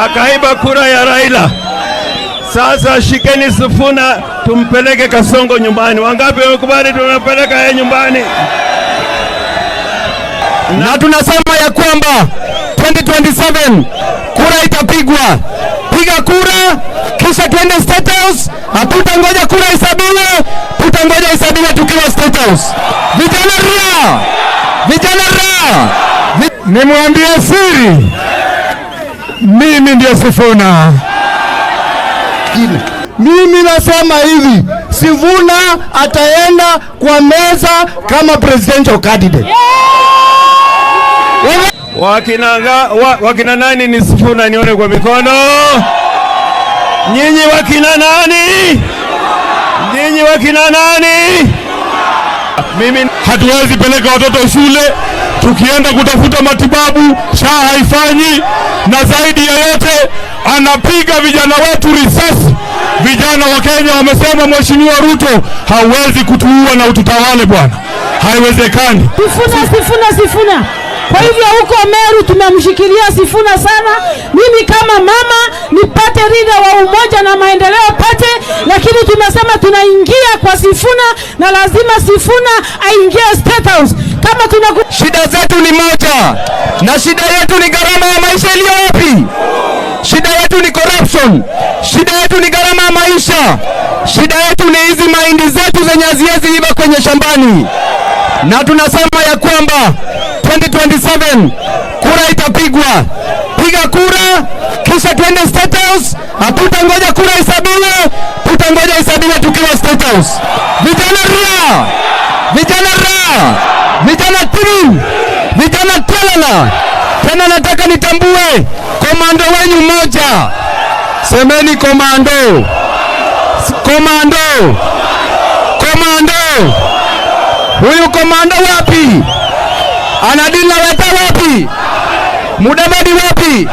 akaiba kura ya Raila. Sasa shikeni Sifuna tumpeleke Kasongo nyumbani. Wangapi wamekubali tunapeleka yeye nyumbani? Na tunasema ya kwamba 2027 kura itapigwa. Piga kura kisha twende State House. Hatutangoja kura isabiwe, tutangoja isabiwe tukiwa State House. Vijana ria! Vijana ria! Nimwambie siri, mimi ndio Sifuna. Mimi nasema hivi, Sifuna ataenda kwa meza kama presidential candidate. Wakina nani ni Sifuna? Nione kwa mikono. Nyinyi wakina nani? Nyinyi wakina nani? Mimi hatuwezi peleka watoto shule, tukienda kutafuta matibabu SHA haifanyi, na zaidi ya yote anapiga vijana wetu risasi. Vijana wa Kenya wamesema Mheshimiwa Ruto hawezi kutuua na ututawale bwana, haiwezekani. Sifuna. Kwa hivyo huko Meru tumemshikilia Sifuna sana. Mimi kama mama nipate rida wa umoja na maendeleo pate, lakini tumesema tunaingia kwa Sifuna na lazima Sifuna aingie State House. Kama shida zetu ni moja, na shida yetu ni gharama ya maisha iliyo wapi? Shida yetu ni corruption. Shida yetu ni gharama ya maisha. Shida yetu ni hizi mahindi zetu zenye haziwezi iba kwenye shambani. Na tunasema ya kwamba 2027 kura itapigwa. Piga kura kisha twende State House. Hatutangoja kura isabiwe, tutangoja isabiwe tukiwa State House. Vijana ria! Vijana ria! Vijana timu! Vijana telala! Tena nataka nitambue komando wenyu moja. Semeni komando. Komando. Komando. Huyu komando wapi? Anadila Weta wapi? Mudavadi wapi?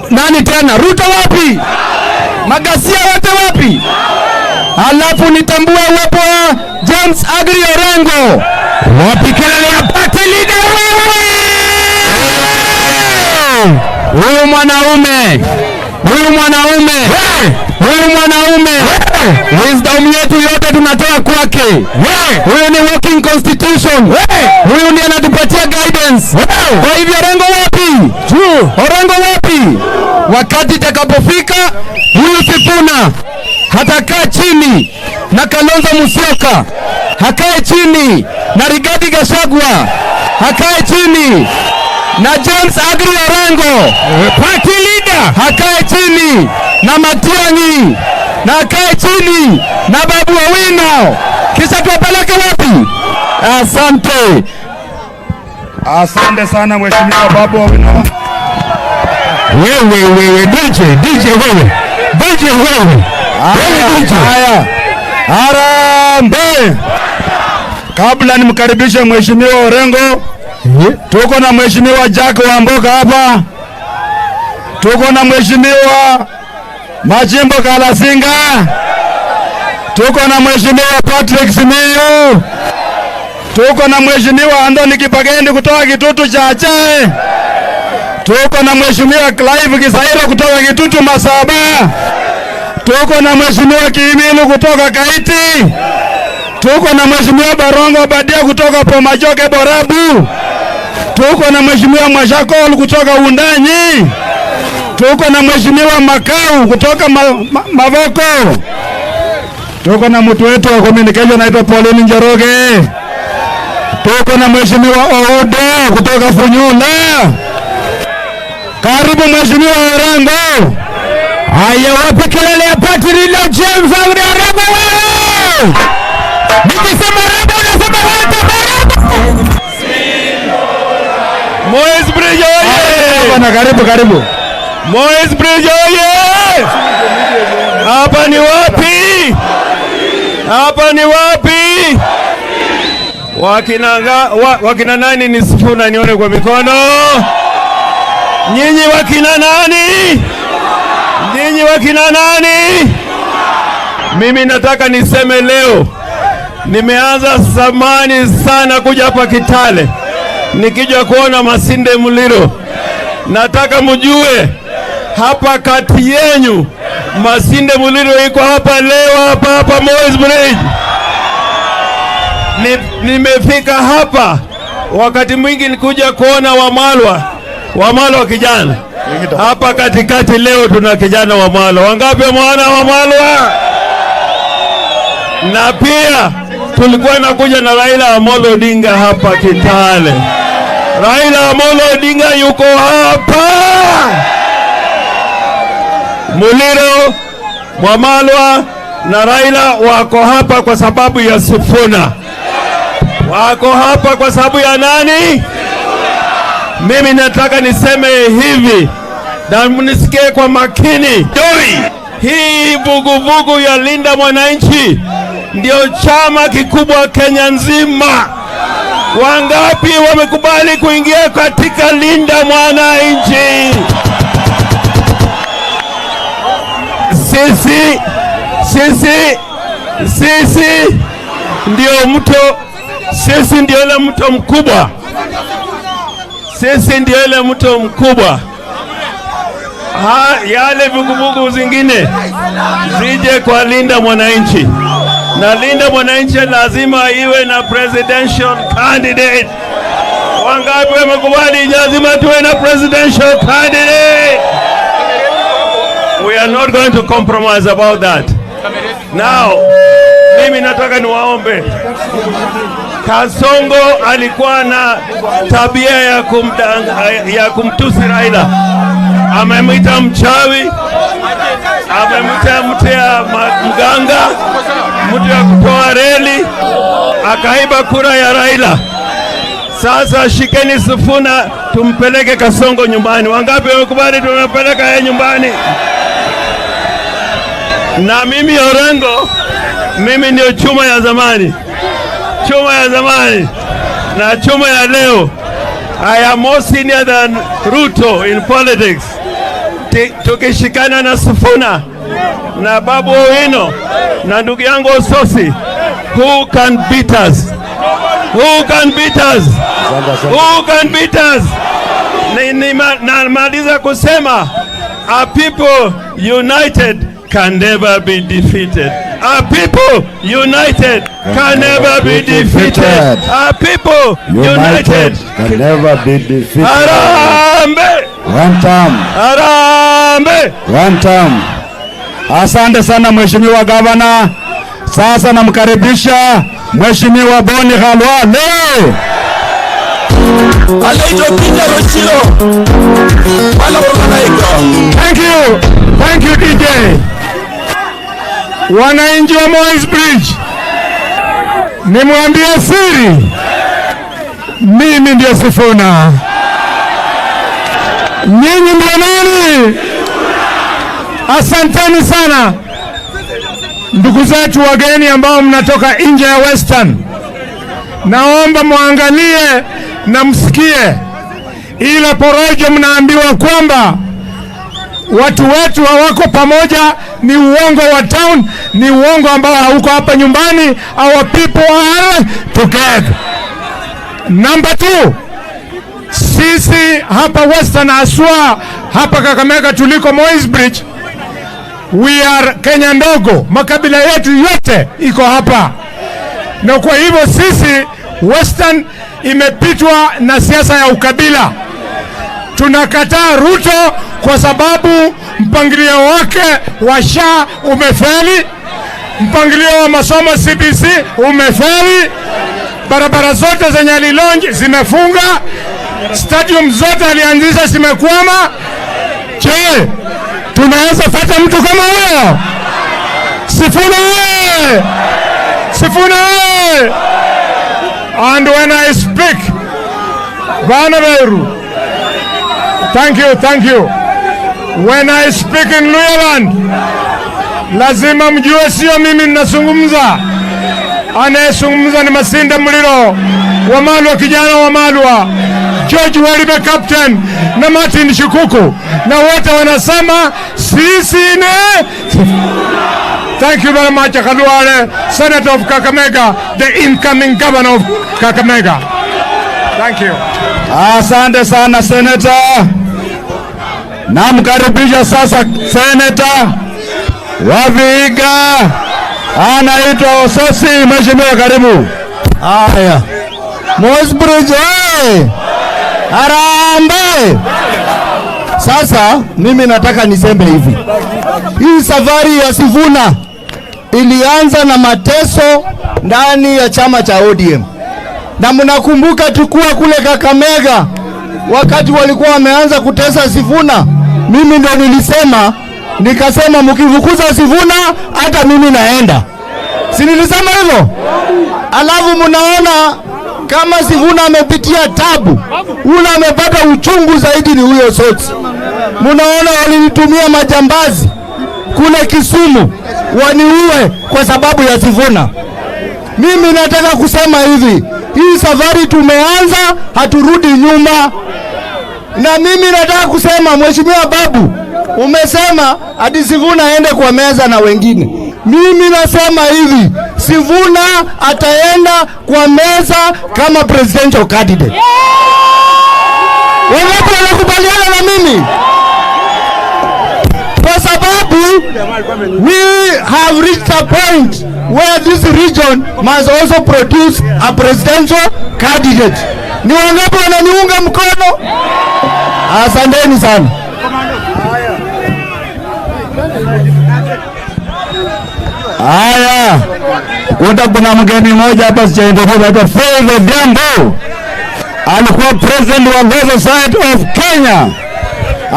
Nani tena? Ruto wapi? Magasia wote wapi? Alafu nitambue uwepo wa James Agri Orengo. Wapi kelele ya party leader wewe? Huyu mwanaume. Wisdom yetu yote tunatoa kwake. Huyu ni working constitution. Huyu ndiye anatupatia guidance. Kwa hivyo Orengo wapi? Orengo wapi? Wakati itakapofika huyu Sifuna hatakaa chini na Kalonzo Musyoka, hakae chini na Rigathi Gachagua, hakae chini na James Agri Orengo party leader, hakae chini na Matiang'i, na hakae chini na Babu Owino, kisha tuwapeleke wapi? Asante. Asante sana Mheshimiwa Babu Owino. Wewe DJ wewe. Haya. Harambee. Kabla nimkaribishe Mheshimiwa Orengo, tuko na Mheshimiwa Jack Wamboka hapa. Tuko na Mheshimiwa Majimbo Kalasinga. Tuko na Mheshimiwa Patrick Simiyu. Tuko na Mheshimiwa Anthony Kipagendi kutoka Kitutu Chache. Tuko na Mheshimiwa Clive Kisairo kutoka Kitutu Masaba. Tuko na Mheshimiwa Kiimilu kutoka Kaiti. Tuko na Mheshimiwa Barongo Badia kutoka Pomajoke Borabu. Tuko na Mheshimiwa Mwashakol kutoka Undanyi. Tuko na Mheshimiwa Makau kutoka Mavoko. Tuko na mtu wetu wa communication anaitwa Pauline Njoroge. Tuko na Mheshimiwa Oudo kutoka Funyula. Karibu Mheshimiwa Orengo. Haya, wapi kelele ya party leader James Agri Orengo wewe? Nikisema Orengo unasema wewe. Moyes Bridge oye! Bwana karibu. Moyes Bridge oye! Hapa ni wapi? Hapa ni wapi? Wakina nani ni Sifuna? Nione kwa mikono. Nyinyi wakina nani? Nyinyi wakina nani? Mimi nataka niseme leo, nimeanza zamani sana kuja hapa Kitale, nikija kuona Masinde Muliro. Nataka mjue hapa kati yenyu. Masinde Muliro iko hapa leo hapa Moi's Bridge. Nimefika hapa wakati mwingi nikuja kuona Wamalwa kijana. Hapa katikati leo tuna kijana Wamalwa. Wangapi mwana Wamalwa? Na pia tulikuwa nakuja na Raila Amolo Odinga hapa Kitale. Raila Amolo Odinga yuko hapa. Muliro, Wamalwa na Raila wako hapa kwa sababu ya Sifuna. Wako hapa kwa sababu ya nani? Mimi nataka niseme hivi na mnisikie kwa makini. Hii vuguvugu ya Linda Mwananchi ndio chama kikubwa Kenya nzima. Wangapi wamekubali kuingia katika Linda Mwananchi? Sisi ndio mto, sisi ndio ile mto mkubwa. Sisi ndio ile mto mkubwa. Yale vuguvugu zingine zije kwa Linda Mwananchi. Na Linda Mwananchi lazima iwe na presidential candidate. Wangapi wamekubali lazima tuwe na presidential candidate? We are not going to compromise about that. Now, mimi nataka niwaombe. Kasongo alikuwa na tabia ya kumtusi Raila. Amemwita mchawi, amemwita mtu ya mganga, mtu ya kutoa reli, akaiba kura ya Raila. Sasa shikeni Sifuna tumpeleke Kasongo nyumbani. Wangapi wamekubali tunapeleka yeye nyumbani? Na mimi Orengo, mimi ndio chuma ya zamani. Chuma ya zamani na chuma ya leo. I am more senior than Ruto in politics. Tukishikana na Sifuna na Babu Owino na ndugu yangu Ososi, who can beat us? Who can beat us? Who can beat us? Namaliza kusema, our people united can never be defeated. Our people united can never be defeated. Our people united can never be defeated. Harambee! One time. Harambee! One time. Asante sana Mheshimiwa Gavana. Sasa namkaribisha Mheshimiwa Boni Khalwale. Thank you. Thank you DJ. Wananchi wa Moi's Bridge, nimwambie siri, mimi ndio Sifuna. Nyinyi ndio nani? Asanteni sana ndugu zetu wageni ambao mnatoka nje ya Western. Naomba muangalie na msikie ile porojo mnaambiwa kwamba watu wetu hawako pamoja. Ni uongo wa town, ni uongo ambao hauko hapa nyumbani. Our people are together. Number 2, sisi hapa Western aswa hapa Kakamega tuliko Moi's Bridge, we are Kenya ndogo, makabila yetu yote iko hapa. Na kwa hivyo sisi Western imepitwa na siasa ya ukabila. Tunakataa Ruto kwa sababu mpangilio wake wa SHA umefeli, mpangilio wa masomo CBC umefeli, barabara zote zenye alilonji zimefunga, stadium zote alianzisha zimekwama. Je, tunaweza fata mtu kama huyo? Sifuna wewe! Sifuna wewe! And when I speak, Bwana Beru, thank you. When I speak in Luyaland, lazima mjue sio mimi ninazungumza. Anayezungumza ni Masinde Muliro, Wamalwa, kijana wa Wamalwa, George Walibe captain na Martin Shikuku, na wote wanasema sisi ne. Thank you very much, Khalwale, Senator of Kakamega, the incoming governor of Kakamega. Thank you. Asante sana Senator. Namkaribisha sasa Senator wa Vihiga anaitwa Ososi. Mheshimiwa, karibu. Haya. Mosbridge wewe. Harambee. Sasa mimi nataka niseme hivi. Hii safari ya Sifuna ilianza na mateso ndani ya chama cha ODM. Na mnakumbuka tukua kule Kakamega wakati walikuwa wameanza kutesa Sifuna, mimi ndo nikasema mkivukuza Sifuna hata mimi naenda. Si nilisema hivyo? Alafu mnaona kama Sifuna amepitia tabu, ule amepata uchungu zaidi ni huyo Soti. Mnaona walinitumia majambazi kule Kisumu waniue kwa sababu ya Sifuna. Mimi nataka kusema hivi, hii safari tumeanza, haturudi nyuma. Na mimi nataka kusema, Mheshimiwa Babu, umesema hadi Sifuna aende kwa meza na wengine. Mimi nasema hivi, Sifuna ataenda kwa meza kama presidential candidate. Wangapi wanakubaliana na mimi? Kwa sababu we have reached a point where this region must also produce a presidential candidate. Ni wangapi wananiunga mkono? Asanteni sana. Haya, kuna mgeni mmoja hapa sijaendelea, Faith Odhiambo. Alikuwa president wa Law Society of Kenya.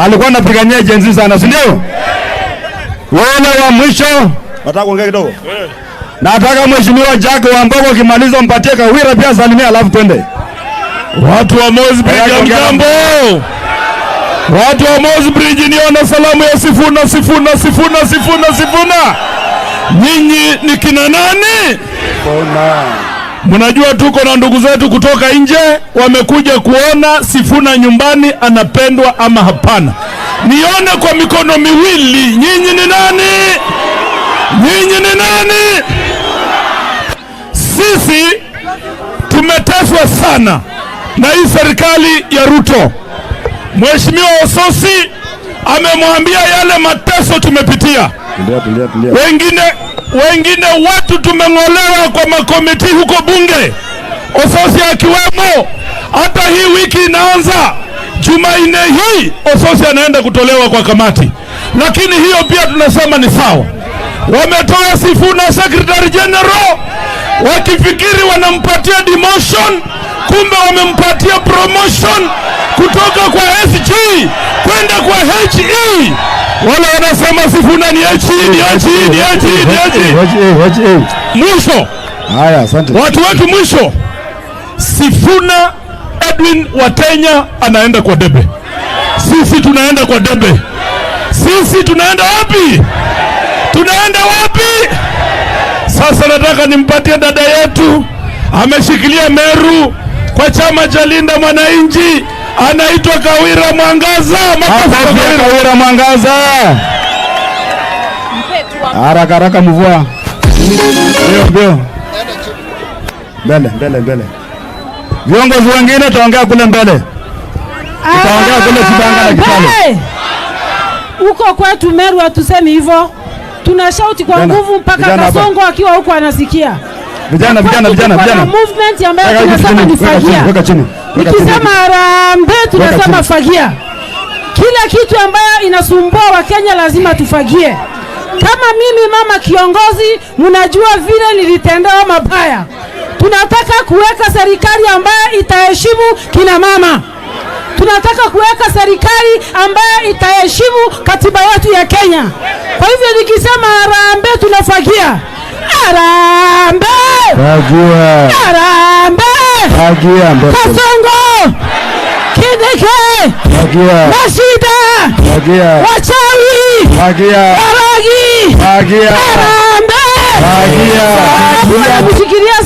Alikuwa anapigania jenzi sana, si ndio? Wale wa mwisho, nataka kuongea kidogo. Nataka Mheshimiwa Jack Wambogo akimaliza mpatie Kawira pia salimia, alafu twende. Watu wa Mosbridge mjambo. Watu wa Mosbridge niona salamu ya Sifuna, Sifuna, Sifuna, Sifuna, Sifuna. Nyinyi ni kina nani? Mnajua tuko na ndugu zetu kutoka nje wamekuja kuona Sifuna nyumbani anapendwa ama hapana. Nione kwa mikono miwili, nyinyi ni nani? Nyinyi ni nani? Sisi tumeteswa sana na hii serikali ya Ruto. Mheshimiwa Ososi amemwambia yale mateso tumepitia. Wengine watu tumeng'olewa kwa makomiti huko bunge, Ososi akiwemo. Hata hii wiki inaanza Jumanne hii Ososi anaenda kutolewa kwa kamati, lakini hiyo pia tunasema ni sawa. Wametoa Sifuna Secretary General wakifikiri wanampatia demotion, kumbe wamempatia promotion kutoka kwa SG kwenda kwa HE. Wala wanasema Sifuna ni HE. Mwisho. Haya, asante. Watu wetu mwisho. Sifuna Edwin Watenya anaenda kwa debe. Sisi tunaenda kwa debe. Sisi tunaenda wapi? Tunaenda wapi? Sasa nataka nimpatie dada yetu ameshikilia Meru kwa chama cha Linda Mwananchi, anaitwa Kawira Mwangaza. Kawira Mwangaza. Haraka mvua. Ndio. Mbele. Viongozi wengine tuongea kule mbele. Tutaongea kule Kibanga na Kitale. Huko kwetu Meru hatusemi hivyo. Tunashauti kwa nguvu mpaka Kasongo akiwa huko anasikia. Vijana. Movement ambayo tunasema ni fagia. Nikisema harambee tunasema fagia. Kila kitu ambayo inasumbua Wakenya lazima tufagie. Kama mimi mama kiongozi, mnajua vile nilitendewa mabaya. Tunataka kuweka serikali ambayo itaheshimu kina mama. Tunataka kuweka serikali ambayo itaheshimu katiba yetu ya Kenya. Kwa hivyo nikisema harambee tunafagia. Harambee! Fagia! Harambee! Fagia! Kasongo! Kideke! Fagia! Mashida! Fagia! Wachawi! Fagia! Waragi! Fagia! Harambee! Fagia! Kushikilia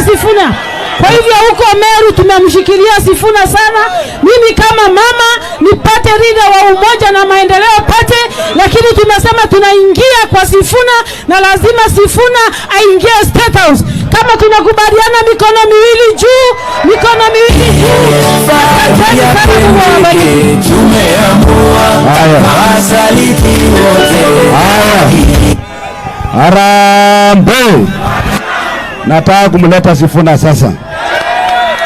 Sifuna. Kwa hivyo huko Meru tumemshikilia Sifuna sana. Mimi kama mama nipate ridha wa umoja na maendeleo pate, lakini tumesema tunaingia kwa Sifuna na lazima Sifuna aingie State House. Kama tunakubaliana mikono miwili juu, mikono miwili juu. Harambee. Nataka kumleta Sifuna sasa,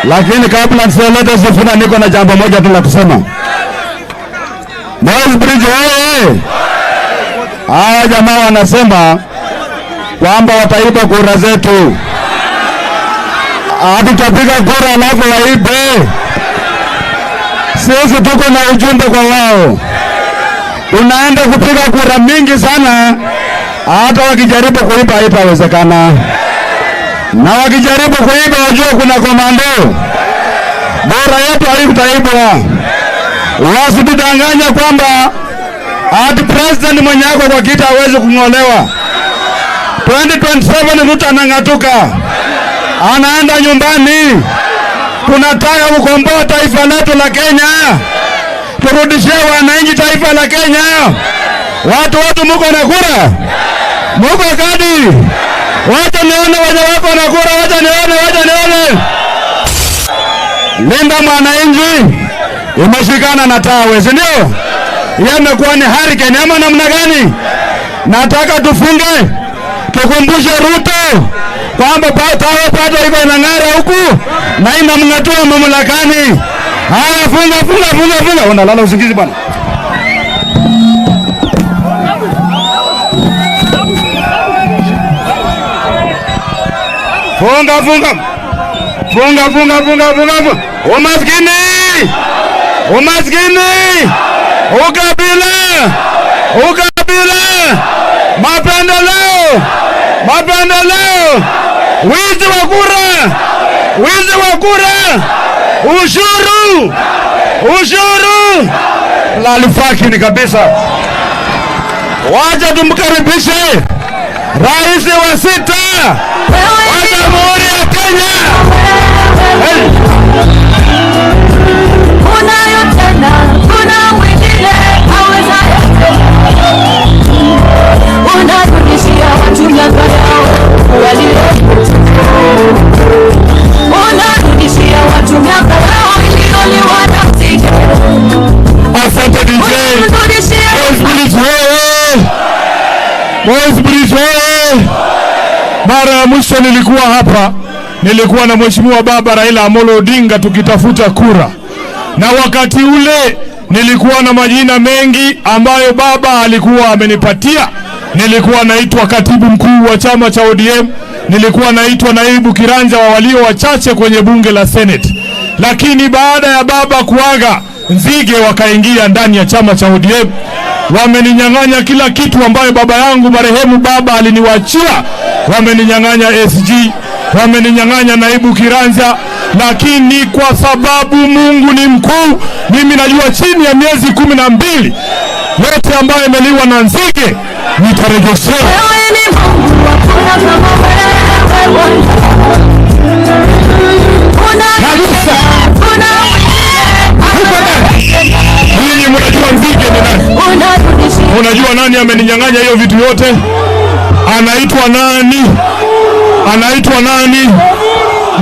lakini kabla sijaleta Sifuna niko na jambo moja tu la kusema. Moi's Bridge wewe, haya jamaa wanasema kwamba wataiba kura zetu. Hatutapiga kura alafu waibe. Sisi tuko na ujumbe kwa wao, tunaenda kupiga kura mingi sana. Hata wakijaribu kuiba haitawezekana, na wakijaribu kuiba wajua kuna komando. Bora yetu haitaibwa. Wasitudanganya kwamba ati president mwenye ako kwa kiti hawezi kung'olewa. 2027 Ruto anang'atuka, anaenda nyumbani. Tunataka kukomboa taifa letu la Kenya, turudishie wananchi taifa la Kenya. Watu muko na kura, muko kadi. Wacha nione wenye wako na kura, wacha nione. Linda mwananchi imeshikana na tawe, si ndio? Yamekuwa ni hurricane ama namna gani? Nataka tufunge, tukumbushe Ruto kwamba tawe bado iko inang'ara huku na inamng'atua mamlakani. Haya, funga. Unalala usingizi bwana. Funga. Umaskini, ukabila, mapendeleo, wizi wa kura, ushuru, lalifakini kabisa. Wacha tumkaribishe rais wa 6 wa Jamhuri ya Kenya. Asante DJ. Moi's Bridge. Mara ya mwisho nilikuwa hapa, nilikuwa na Mheshimiwa Baba Raila Amolo Odinga tukitafuta kura, na wakati ule nilikuwa na majina mengi ambayo baba alikuwa amenipatia. Nilikuwa naitwa katibu mkuu wa chama cha ODM, nilikuwa naitwa naibu kiranja wa walio wachache kwenye bunge la Senate. Lakini baada ya baba kuaga, nzige wakaingia ndani ya chama cha ODM, wameninyang'anya kila kitu ambayo baba yangu marehemu baba aliniwachia. Wameninyang'anya SG, wameninyang'anya naibu kiranja, lakini kwa sababu Mungu ni mkuu, mimi najua chini ya miezi 12 yote ambayo imeliwa na nzige nitarejeshea. Ninyi mnajua nzige ni nani? Unajua nani ameninyang'anya hiyo vitu yote? Anaitwa nani?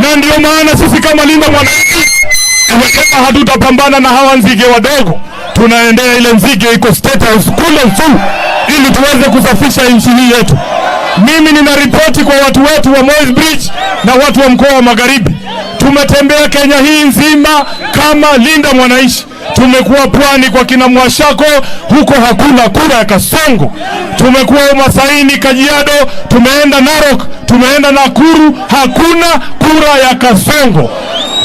Na ndio maana sisi kama Linda Mwananchi tumesema hatutapambana na hawa nzige wadogo. Tunaendea ile nzige iko State House kule tu, ili tuweze kusafisha nchi hii yetu. Mimi nina ripoti kwa watu wetu wa Moi's Bridge na watu wa mkoa wa Magharibi. Tumetembea Kenya hii nzima kama Linda Mwananchi. Tumekuwa Pwani kwa kina Mwashako, huko hakuna kura ya Kasongo. Tumekuwa Masaini, Kajiado, tumeenda Narok, tumeenda Nakuru, hakuna kura ya Kasongo.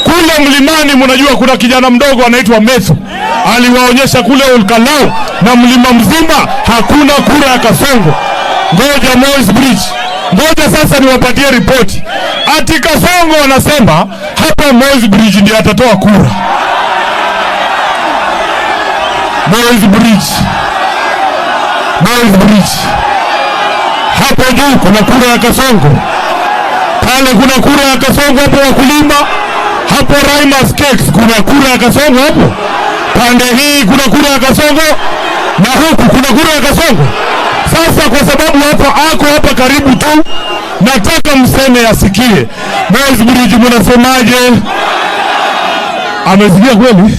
Kule mlimani mnajua kuna kijana mdogo anaitwa Metho, aliwaonyesha kule Olkalau na mlima mzima hakuna kura ya Kasongo. Ngoja Moi's Bridge, ngoja sasa niwapatie ripoti. Ati Kasongo wanasema hapa Moi's Bridge ndiye atatoa kura. Moi's Bridge. Hapo juu kuna kura ya Kasongo. Pale kuna kura ya Kasongo hapo wakulima. Hapo Raimas Cakes kuna kura ya Kasongo hapo. Pande hii kuna kura ya Kasongo na huku kuna kura ya Kasongo. Sasa kwa sababu hapa karibu tu nataka mseme yasikie. Moi's Bridge mnasemaje? Amesikia kweli?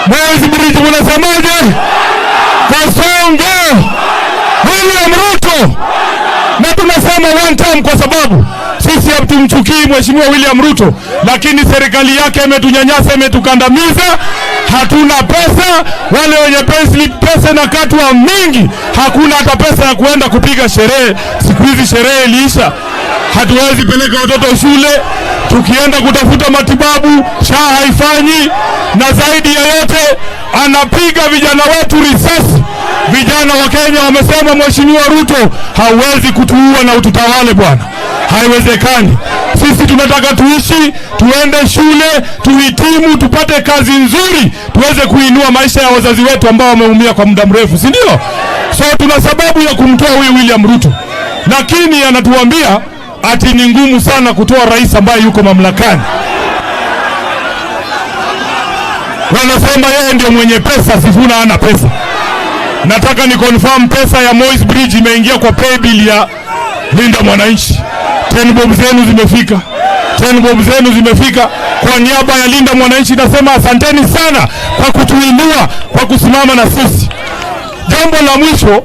Moi's Bridge mnasemaje? Kasongo William Ruto. Na tunasema one time kwa sababu sisi hatumchukii Mheshimiwa William Ruto, lakini serikali yake imetunyanyasa, imetukandamiza. Hatuna pesa, wale wenye pesa na katwa mingi, hakuna hata pesa ya kuenda kupiga sherehe. Siku hizi sherehe iliisha. Hatuwezi peleka watoto shule, tukienda kutafuta matibabu SHA haifanyi, na zaidi ya yote anapiga vijana wetu risasi. Vijana wa Kenya wamesema Mheshimiwa Ruto, hauwezi kutuua na ututawale bwana. Haiwezekani. Sisi tunataka tuishi, tuende shule, tuhitimu, tupate kazi nzuri, tuweze kuinua maisha ya wazazi wetu ambao wameumia kwa muda mrefu, si ndio? So tuna sababu ya kumtoa huyu William Ruto. Lakini anatuambia ati ni ngumu sana kutoa rais ambaye yuko mamlakani. Wanasema yeye ndio mwenye pesa, Sifuna hana pesa. Nataka ni confirm pesa ya Moi's Bridge imeingia kwa pay bill ya Linda Mwananchi. 10 bob zenu zimefika. 10 bob zenu zimefika. Kwa niaba ya Linda Mwananchi nasema asanteni sana kwa kutuinua, kwa kusimama na sisi. Jambo la mwisho,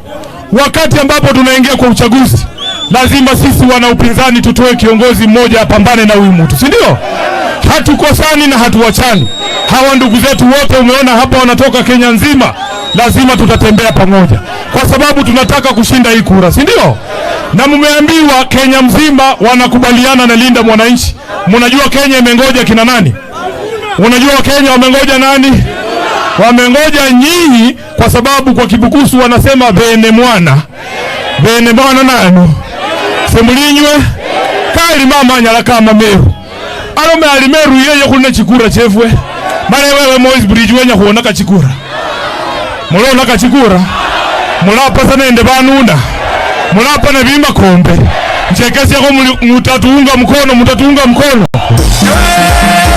wakati ambapo tunaingia kwa uchaguzi, lazima sisi wana upinzani tutoe kiongozi mmoja apambane na huyu mtu, si ndio? Hatukosani na hatuwachani. Hawa ndugu zetu wote umeona hapa wanatoka Kenya nzima. Lazima tutatembea pamoja kwa sababu tunataka kushinda hii kura, si ndio? Na mmeambiwa Kenya mzima wanakubaliana na Linda Mwananchi. Mnajua Kenya imengoja kina nani? Unajua Kenya wamengoja nani? Wamengoja nyinyi, kwa sababu kwa Kibukusu wanasema bene mwana nano semulinywe kali mama nyala kama meru arome alimeru yeye kuna chikura chefwe mare wewe Moi's Bridge wenya huonaka chikura mulona ka chikura mulapa sana ende banunda mulapa na bima kombe mchekesi yako mutatuunga mkono.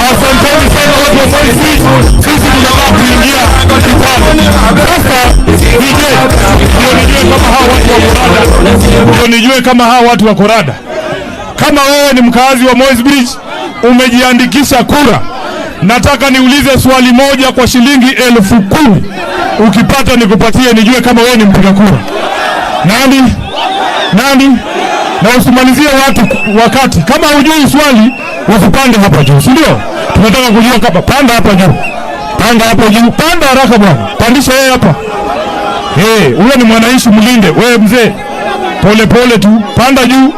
Asanteni sana watu wa Moi's Bridge. Sisi tunataka kuingia nijue kama hawa watu wa Korada. Kama wewe ni mkazi wa Moi's Bridge umejiandikisha kura, nataka niulize swali moja kwa shilingi 10,000. Ukipata nikupatie, nijue kama wewe ni mpiga kura. Nani? Na usimalizie watu wakati. Kama hujui swali, usipande hapa juu, si ndio? Tunataka kujua kama panda hapa juu. Panda haraka bwana. Pandisha yeye hapa. Huyo ni mwananchi mlinde. Wewe mzee, pole tu. Panda juu.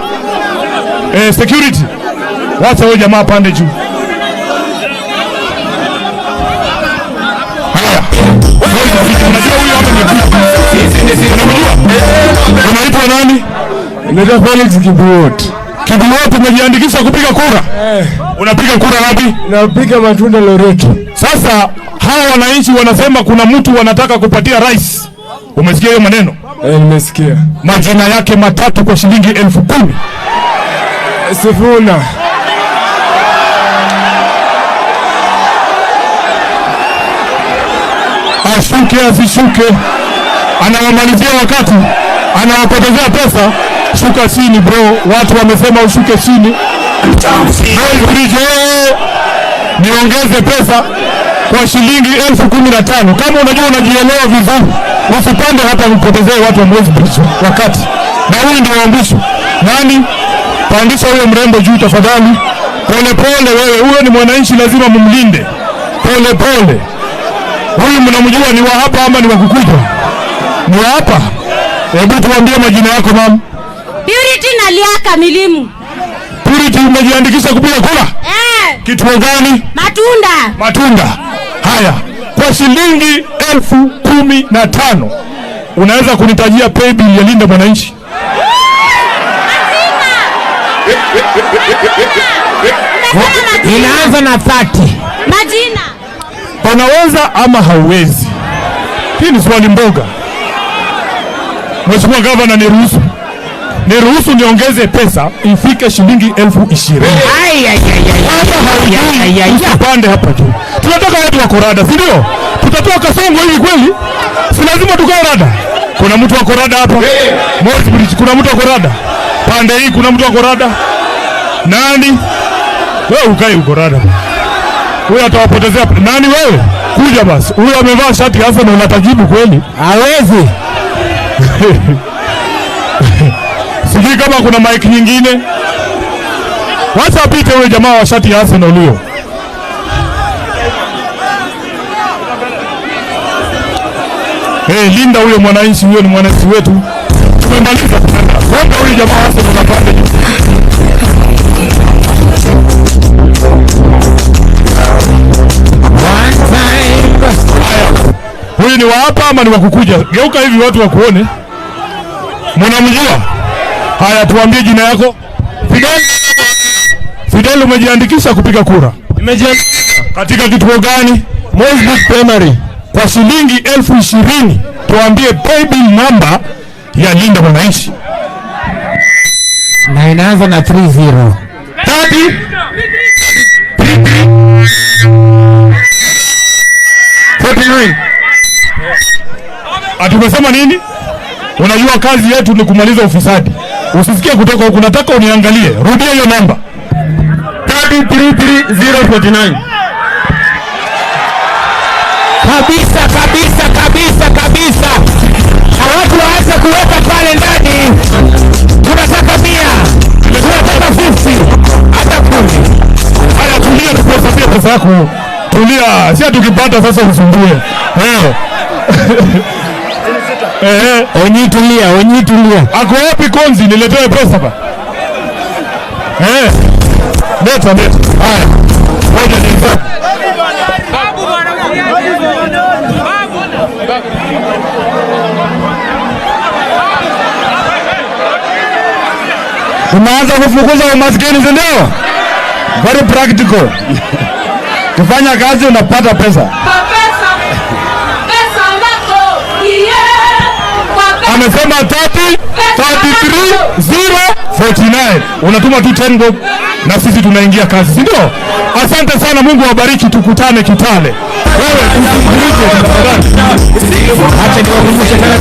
Security. Wacha wewe jamaa pande juu. Haya. Unajua huyo hapa ni unaitwa nani? Naitwa Felix Kibuot. Kibuot, umejiandikisha kupiga kura? Unapiga kura wapi? Napiga Matunda Loreto. Sasa hawa wananchi wanasema kuna mtu wanataka kupatia rais. Umesikia hiyo maneno? Nimesikia. Majina yake matatu kwa shilingi 10,000. Sifuna. Ashuke asishuke, anawamalizia wakati, anawapotezea pesa. Shuka chini bro, watu wamesema ushuke chini. Niongeze pesa kwa shilingi 15,000. Kama unajua unajielewa vizuri, usipande hata upotezee watu wa Moi's Bridge wakati. Na huyu ndio waambisho. Nani? Pandisha huyo mrembo juu tafadhali. Pole wewe, huyo ni mwananchi, lazima mumlinde. Pole. Huyu mnamjua ni wa hapa ama ni wa Kukuja? Ni wa hapa. Hebu tuambie majina yako mama. Purity na Liaka Milimu. Purity, umejiandikisha kupiga kura? Kituo gani? Matunda. Haya, kwa shilingi 15,000 unaweza kunitajia pay bill ya Linda Mwananchi? Inaanza na 30. Majina. Unaweza ama hauwezi? Hii ni swali mboga. Mheshimiwa Gavana, niruhusu niongeze pesa ifike shilingi 20,000. Usipande hapa juu. Tunataka watu wa Korada, si ndio? Tutatoa Kasongo hivi kweli? Si lazima tukae rada. Kuna mtu wa Korada hapa? Moi's Bridge, kuna mtu wa Korada? Pande hii kuna mtu ako rada? Nani? Wewe ukae uko rada. Huyu atawapotezea. Nani wewe? Kuja basi. Huyu amevaa shati hasa na unatajibu kweli? Hawezi. Sijui kama kuna mic nyingine. Wacha apite huyo jamaa wa shati ya Arsenal huyo. Linda huyo mwananchi, huyo ni mwananchi wetu. Tumemaliza. Songa huyo jamaa wa Arsenal na pande juu. Huyu ni wa hapa ama ni wa kukuja? Geuka hivi watu wakuone. Mnamjua? Haya, tuambie jina yako. Fidel, umejiandikisha kupiga kura? Nimejiandikisha. Katika kituo gani? Mosbrook Primary. Kwa shilingi 20,000 tuambie paybill number ya Linda Mwananchi. Na inaanza na 30. 49. Atumesema nini? Unajua kazi yetu ni kumaliza ufisadi. Usisikie kutoka huku, nataka uniangalie. Rudia hiyo namba. 333,049. Kabisa. Hawatu waache kuweka pale ndani. Tunataka 100. Tunataka 50. Hata 10. Haya, tulia tukuhesabia pesa yako. Tulia. Si tukipata sasa usumbue. Onyi tulia. Ako wapi Konzi? Niletee pesa ba. Leta. Haya. Ngoja nifuate. Tunaanza kufukuza umaskini, ndio? Very practical. Kufanya kazi unapata pesa. Amesema 33,049. Unatuma tu 10 bob na sisi tunaingia kazi, si ndio? Asante sana, Mungu awabariki, tukutane Kitale. Wewe usikilize tafadhali. Acha niwakumbushe tena